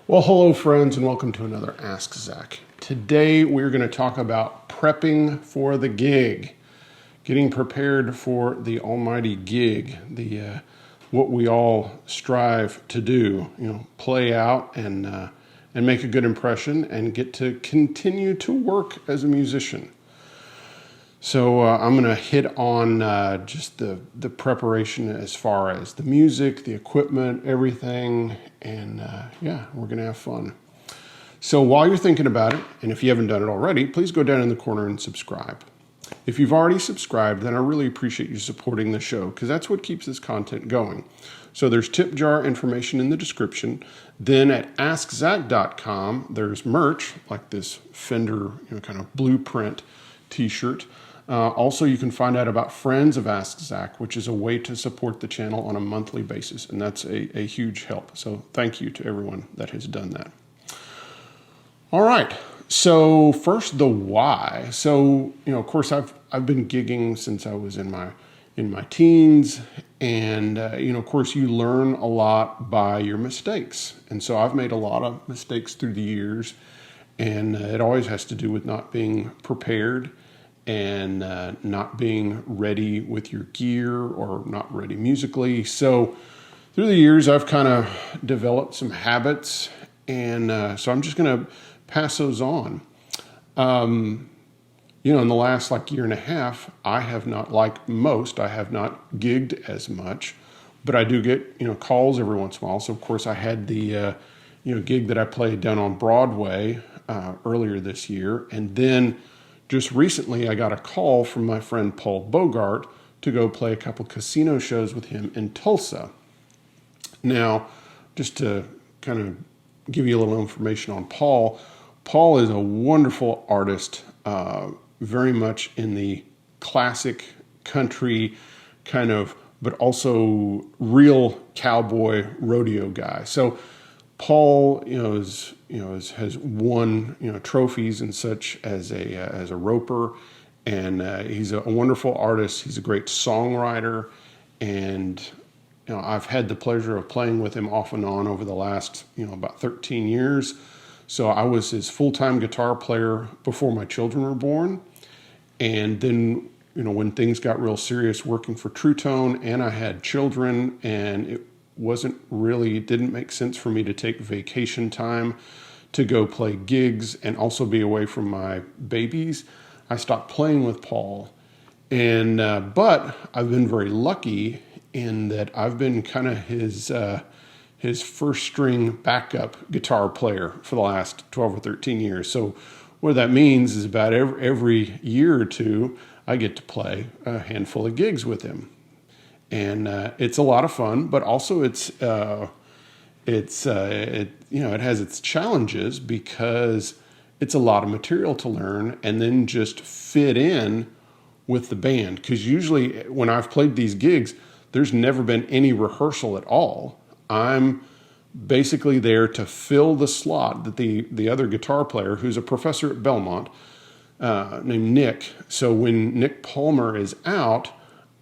Well, hello friends, and welcome to another Ask Zach. Today we're going to talk about prepping for the gig, getting prepared for the almighty gig, the what we all strive to do. Play out and make a good impression, and get to continue to work as a musician. So I'm going to hit on just the preparation as far as the music, the equipment, everything, and we're going to have fun. So while you're thinking about it, and if you haven't done it already, please go down in the corner and subscribe. If you've already subscribed, then I really appreciate you supporting the show, because that's what keeps this content going. So there's tip jar information in the description. Then at AskZach.com, there's merch, like this Fender kind of blueprint t-shirt. Also, you can find out about Friends of Ask Zach, which is a way to support the channel on a monthly basis, and that's a huge help. So thank you to everyone that has done that. All right, so first the why. So of course, I've been gigging since I was in my teens, and of course, you learn a lot by your mistakes, and so I've made a lot of mistakes through the years, and it always has to do with not being prepared and not being ready with your gear, or not ready musically. So through the years, I've kind of developed some habits, and so I'm just going to pass those on. In the last year and a half, I have not, like most, I have not gigged as much, but I do get calls every once in a while. So of course, I had the gig that I played down on Broadway earlier this year, and then just recently, I got a call from my friend Paul Bogart to go play a couple casino shows with him in Tulsa. Now, just to kind of give you a little information on Paul, Paul is a wonderful artist, very much in the classic country kind of, but also real cowboy rodeo guy. So Paul, has won trophies and such as a roper, and he's a wonderful artist. He's a great songwriter, and I've had the pleasure of playing with him off and on over the last about 13 years. So I was his full-time guitar player before my children were born, and then when things got real serious working for True Tone, and I had children, and it didn't make sense for me to take vacation time to go play gigs and also be away from my babies, I stopped playing with Paul. And but I've been very lucky in that I've been kind of his first string backup guitar player for the last 12 or 13 years. So what that means is about every year or two, I get to play a handful of gigs with him. And it's a lot of fun, but also it has its challenges, because it's a lot of material to learn and then just fit in with the band. Because usually when I've played these gigs, there's never been any rehearsal at all. I'm basically there to fill the slot that the other guitar player, who's a professor at Belmont, named Nick. So when Nick Palmer is out,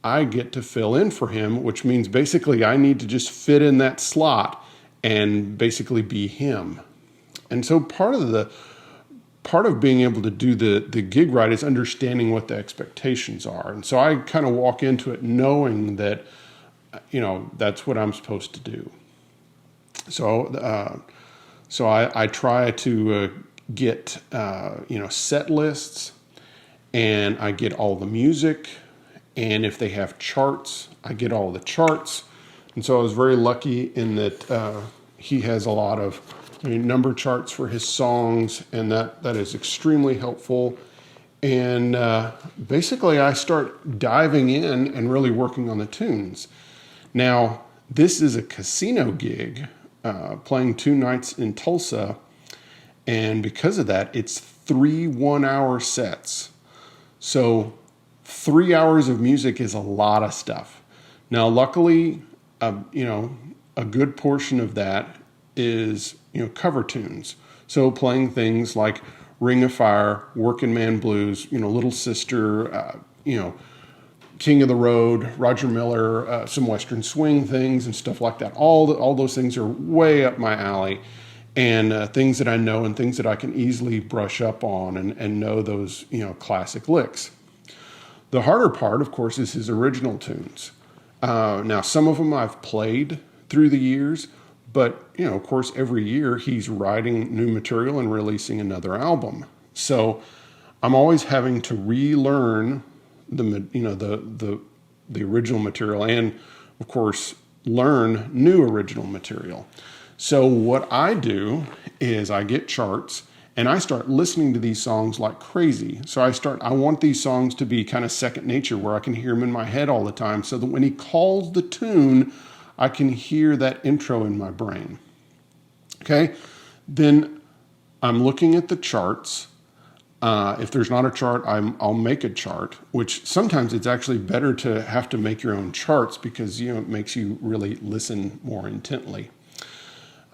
I get to fill in for him, which means basically I need to just fit in that slot and basically be him. And so part of being able to do the gig right is understanding what the expectations are. And so I kind of walk into it knowing that, that's what I'm supposed to do. So I try to get, set lists, and I get all the music. And if they have charts, I get all the charts. And so I was very lucky in that he has a lot of number charts for his songs, and that is extremely helpful. And basically, I start diving in and really working on the tunes. Now, this is a casino gig, playing 2 nights in Tulsa. And because of that, it's 3 one-hour sets. So 3 hours of music is a lot of stuff. Now, luckily, a good portion of that is, cover tunes. So playing things like Ring of Fire, Working Man Blues, Little Sister, King of the Road, Roger Miller, some Western swing things and stuff like that. All those things are way up my alley. and things that I know and things that I can easily brush up on and know those, classic licks. The harder part, of course, is his original tunes. Now, some of them I've played through the years, but, of course, every year he's writing new material and releasing another album. So I'm always having to relearn the original material and, of course, learn new original material. So what I do is I get charts and I start listening to these songs like crazy. So I want these songs to be kind of second nature, where I can hear them in my head all the time, so that when he calls the tune, I can hear that intro in my brain. Okay? Then I'm looking at the charts. If there's not a chart, I'll make a chart, which sometimes it's actually better to have to make your own charts, because it makes you really listen more intently.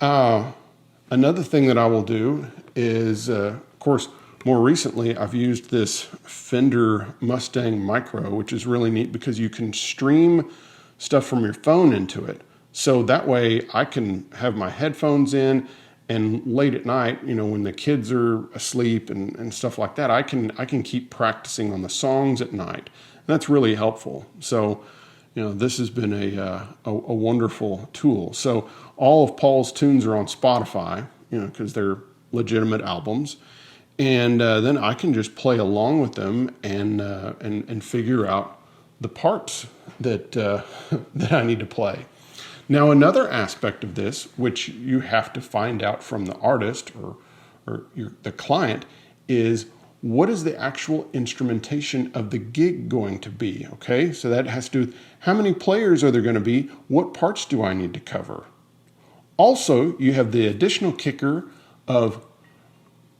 Another thing that I will do is, of course, more recently, I've used this Fender Mustang Micro, which is really neat because you can stream stuff from your phone into it. So that way I can have my headphones in, and late at night, when the kids are asleep and stuff like that, I can keep practicing on the songs at night. And that's really helpful. So, this has been a wonderful tool. So all of Paul's tunes are on Spotify, because they're legitimate albums. And then I can just play along with them and figure out the parts that that I need to play. Now, another aspect of this, which you have to find out from the artist or the client, is what is the actual instrumentation of the gig going to be, okay? So that has to do with how many players are there going to be, what parts do I need to cover? Also, you have the additional kicker of,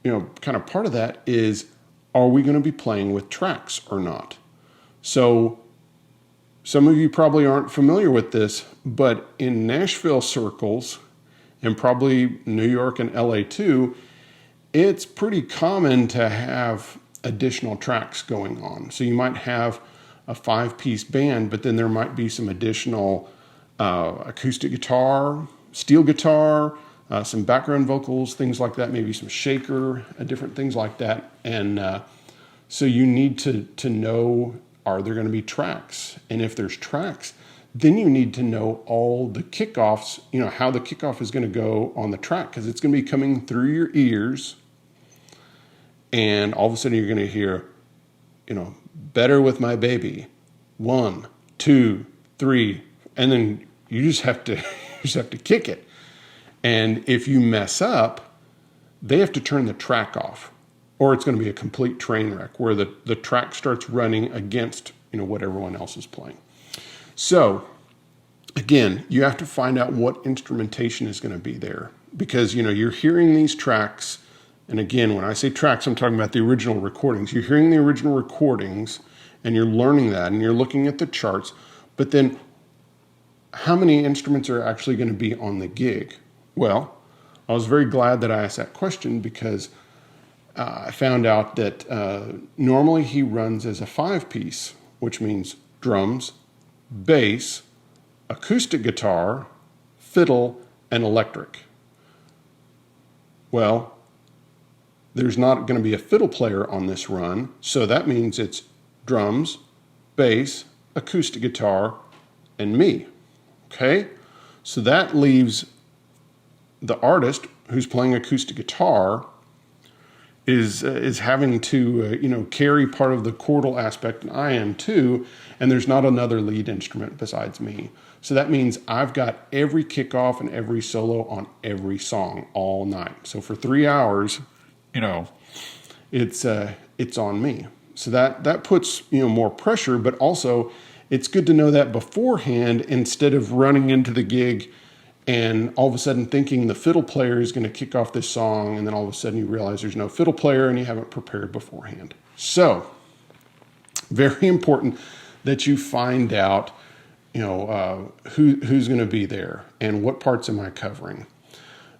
kind of part of that is, are we going to be playing with tracks or not? So some of you probably aren't familiar with this, but in Nashville circles, and probably New York and LA too, it's pretty common to have additional tracks going on. So you might have a 5-piece band, but then there might be some additional acoustic guitar, steel guitar, some background vocals, things like that, maybe some shaker, different things like that. And so you need to know, are there going to be tracks? And if there's tracks, then you need to know all the kickoffs, how the kickoff is going to go on the track, because it's going to be coming through your ears. And all of a sudden you're going to hear, Better With My Baby, 1, 2, 3, and then you just have to kick it. And if you mess up, they have to turn the track off, or it's going to be a complete train wreck where the track starts running against, what everyone else is playing. So again, you have to find out what instrumentation is going to be there, because, you're hearing these tracks. And again, when I say tracks, I'm talking about the original recordings. You're hearing the original recordings and you're learning that and you're looking at the charts, but then how many instruments are actually going to be on the gig? Well, I was very glad that I asked that question, because I found out that normally he runs as a 5-piece, which means drums, bass, acoustic guitar, fiddle, and electric. Well, there's not going to be a fiddle player on this run, so that means it's drums, bass, acoustic guitar, and me. Okay? So that leaves the artist who's playing acoustic guitar is having to carry part of the chordal aspect, and I am too, and there's not another lead instrument besides me. So that means I've got every kickoff and every solo on every song all night. So for 3 hours, it's on me. So that puts more pressure, but also it's good to know that beforehand, instead of running into the gig and all of a sudden thinking the fiddle player is going to kick off this song, and then all of a sudden you realize there's no fiddle player and you haven't prepared beforehand. So very important that you find out who's going to be there and what parts am I covering.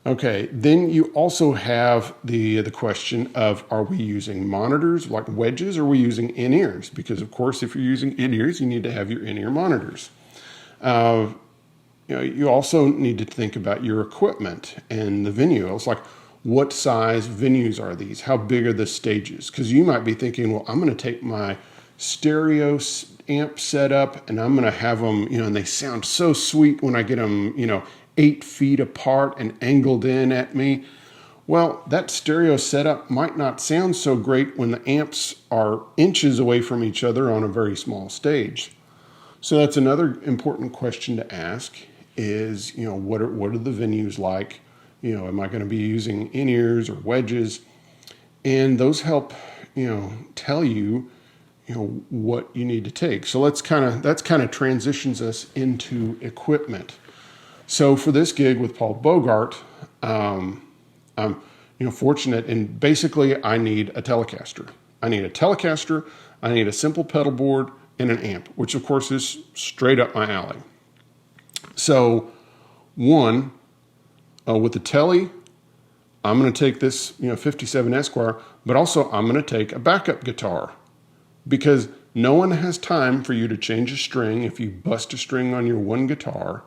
Okay, then you also have the question of, are we using monitors like wedges, or are we using in-ears? Because, of course, if you're using in-ears, you need to have your in-ear monitors. you also need to think about your equipment and the venue. It's like, what size venues are these? How big are the stages? Because you might be thinking, well, I'm going to take my stereo amp setup and I'm going to have them, and they sound so sweet when I get them, 8 feet apart and angled in at me. Well, that stereo setup might not sound so great when the amps are inches away from each other on a very small stage. So that's another important question to ask is, what are the venues like? Am I going to be using in-ears or wedges? And those help, tell you, what you need to take. So that's kind of transitions us into equipment. So for this gig with Paul Bogart, I'm, fortunate, and basically I need a Telecaster. I need a simple pedal board, and an amp, which of course is straight up my alley. So one, with the Tele, I'm going to take this, 57 Esquire, but also I'm going to take a backup guitar because no one has time for you to change a string if you bust a string on your one guitar,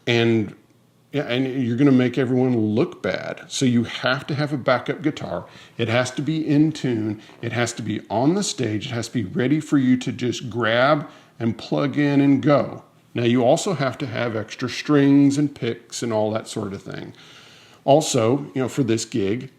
and you're going to make everyone look bad. So you have to have a backup guitar. It has to be in tune. It has to be on the stage. It has to be ready for you to just grab and plug in and go. Now you also have to have extra strings and picks and all that sort of thing. Also, for this gig,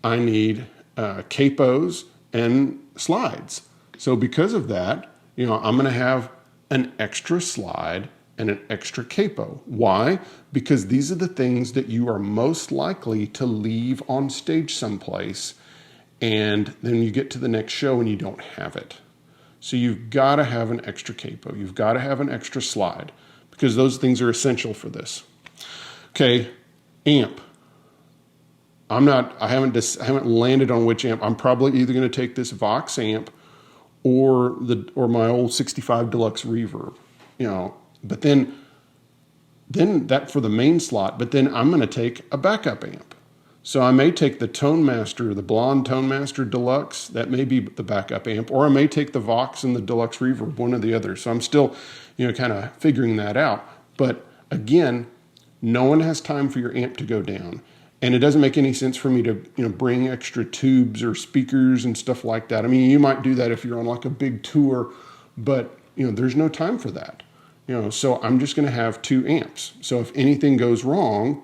I need capos and slides. So because of that, I'm going to have an extra slide and an extra capo. Why? Because these are the things that you are most likely to leave on stage someplace, and then you get to the next show and you don't have it. So you've got to have an extra capo. You've got to have an extra slide because those things are essential for this. Okay, amp. I haven't landed on which amp. I'm probably either going to take this Vox amp or my old 65 Deluxe Reverb, But then that for the main slot, but then I'm going to take a backup amp. So I may take the Tonemaster, the Blonde Tonemaster Deluxe, that may be the backup amp, or I may take the Vox and the Deluxe Reverb, one or the other. So I'm still, kind of figuring that out. But again, no one has time for your amp to go down. And it doesn't make any sense for me to, bring extra tubes or speakers and stuff like that. I mean, you might do that if you're on like a big tour, but, there's no time for that. So I'm just going to have 2 amps. So if anything goes wrong,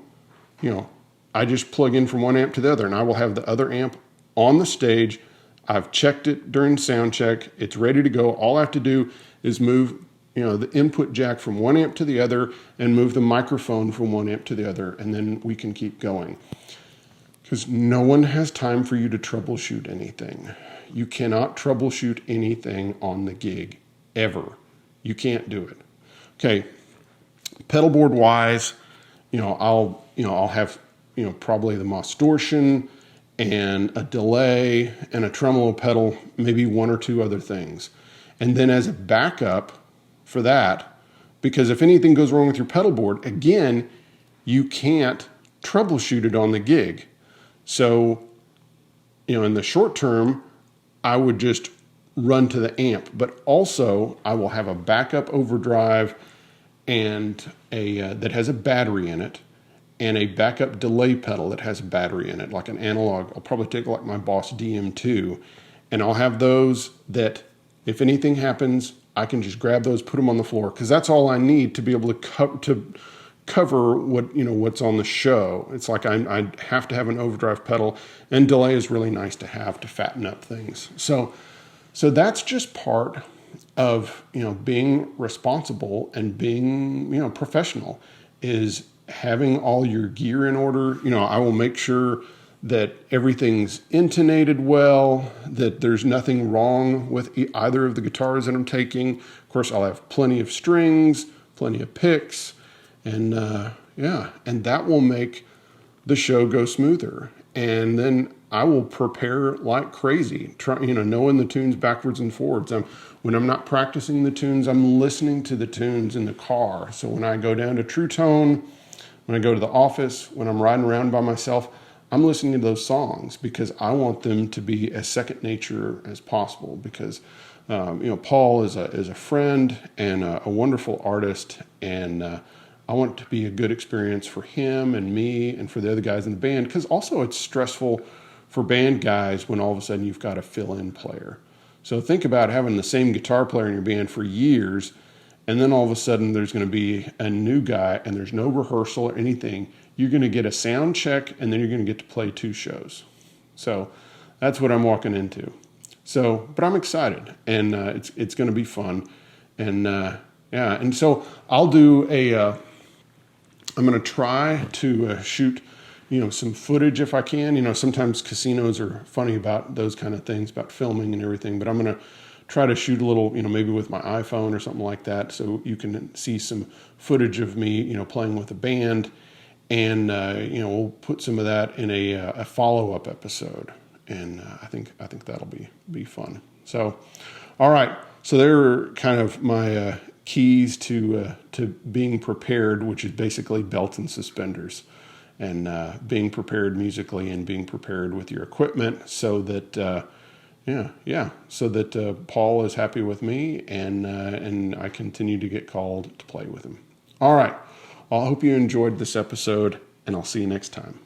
I just plug in from one amp to the other, and I will have the other amp on the stage. I've checked it during sound check. It's ready to go. All I have to do is move, the input jack from one amp to the other and move the microphone from one amp to the other, and then we can keep going. Because no one has time for you to troubleshoot anything. You cannot troubleshoot anything on the gig, ever. You can't do it. Okay, pedal board wise, I'll have, probably the Distortion and a delay and a tremolo pedal, maybe 1 or 2 other things. And then as a backup for that, because if anything goes wrong with your pedal board, again, you can't troubleshoot it on the gig. So, in the short term, I would just run to the amp, but also I will have a backup overdrive and that has a battery in it, and a backup delay pedal that has a battery in it, like an analog. I'll probably take like my Boss DM2, and I'll have those that if anything happens, I can just grab those, put them on the floor, because that's all I need to be able to cover what what's on the show. It's like I have to have an overdrive pedal, and delay is really nice to have to fatten up things. So that's just part of being responsible and being professional, is having all your gear in order. I will make sure that everything's intonated well, that there's nothing wrong with either of the guitars that I'm taking. Of course, I'll have plenty of strings, plenty of picks, and and that will make the show go smoother. And then I will prepare like crazy, knowing the tunes backwards and forwards. When I'm not practicing the tunes, I'm listening to the tunes in the car. So when I go down to True Tone, when I go to the office, when I'm riding around by myself, I'm listening to those songs because I want them to be as second nature as possible. Because Paul is a friend and a wonderful artist, and I want it to be a good experience for him and me and for the other guys in the band, because also it's stressful for band guys when all of a sudden you've got a fill-in player. So think about having the same guitar player in your band for years, and then all of a sudden there's going to be a new guy and there's no rehearsal or anything. You're going to get a sound check, and then you're going to get to play 2 shows. So that's what I'm walking into. So, but I'm excited, and it's going to be fun. And yeah, and so I'll do I'm going to try to shoot, some footage if I can. Sometimes casinos are funny about those kind of things, about filming and everything, but I'm going to try to shoot a little, maybe with my iPhone or something like that, so you can see some footage of me, playing with a band, and we'll put some of that in a follow-up episode, and I think that'll be fun. So, all right, so there are kind of my keys to being prepared, which is basically belt and suspenders, and being prepared musically and being prepared with your equipment, so that so that Paul is happy with me, and I continue to get called to play with him. All right, well, I hope you enjoyed this episode, and I'll see you next time.